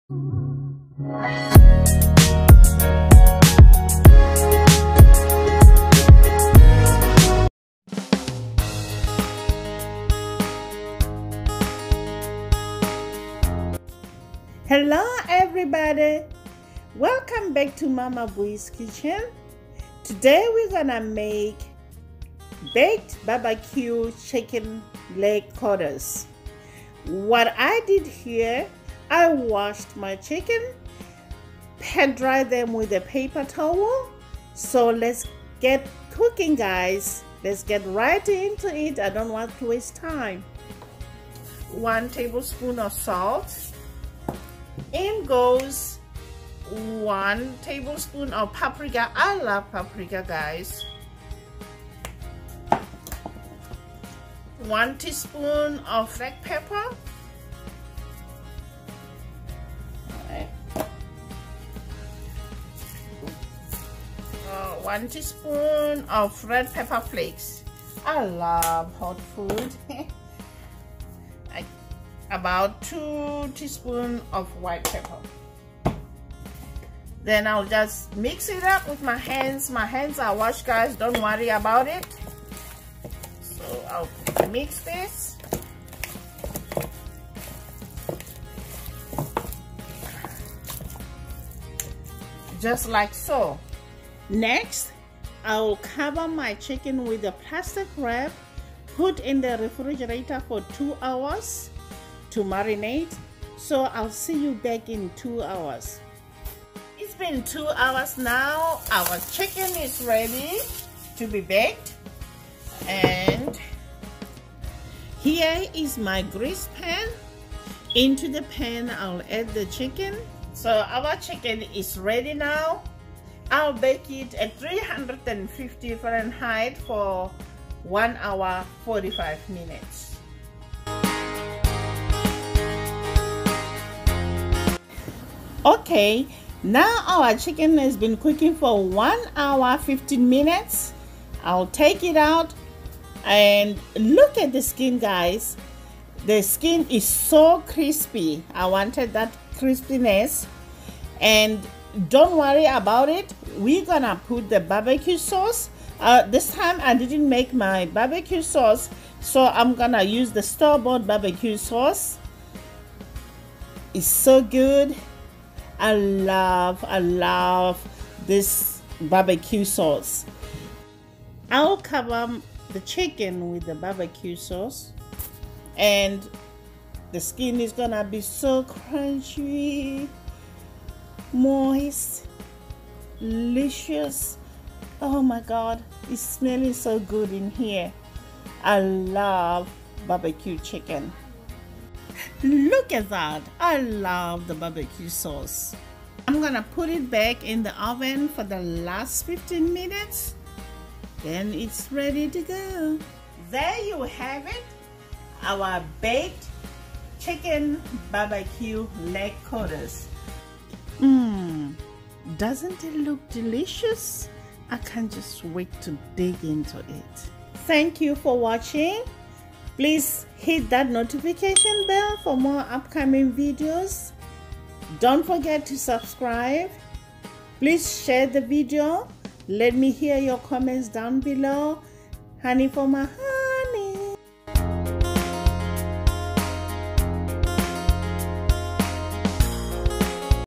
Hello everybody, welcome back to Mama Bui's kitchen. Today we're gonna make baked barbecue chicken leg quarters. What I did here, I washed my chicken, pan dry them with a paper towel. So let's get cooking, guys. Let's get right into it. I don't want to waste time. 1 tablespoon of salt. In goes 1 tablespoon of paprika. I love paprika, guys. 1 teaspoon of black pepper. 1 teaspoon of red pepper flakes. I love hot food. About 2 teaspoons of white pepper. Then I'll just mix it up with my hands. My hands are washed, guys, don't worry about it. So I'll mix this. Just like so. Next, I'll cover my chicken with a plastic wrap, put in the refrigerator for 2 hours to marinate. So I'll see you back in 2 hours. It's been 2 hours now. Our chicken is ready to be baked, and here is my grease pan. Into the pan I'll add the chicken. So our chicken is ready now. I'll bake it at 350 Fahrenheit for 1 hour 45 minutes. Okay, now our chicken has been cooking for 1 hour 15 minutes. I'll take it out and look at the skin, guys. The skin is so crispy. I wanted that crispiness, and don't worry about it. We're gonna put the barbecue sauce. This time I didn't make my barbecue sauce, so I'm gonna use the store-bought barbecue sauce. It's so good. I love this barbecue sauce. I'll cover the chicken with the barbecue sauce, and the skin is gonna be so crunchy, moist, delicious. Oh my god, it's smelling so good in here. I love barbecue chicken. Look at that. I love the barbecue sauce. I'm gonna put it back in the oven for the last 15 minutes. Then it's ready to go. There you have it. Our baked chicken barbecue leg quarters. Doesn't it look delicious? I can't just wait to dig into it. Thank you for watching. Please hit that notification bell for more upcoming videos. Don't forget to subscribe. Please share the video. Let me hear your comments down below. Honey for my heart.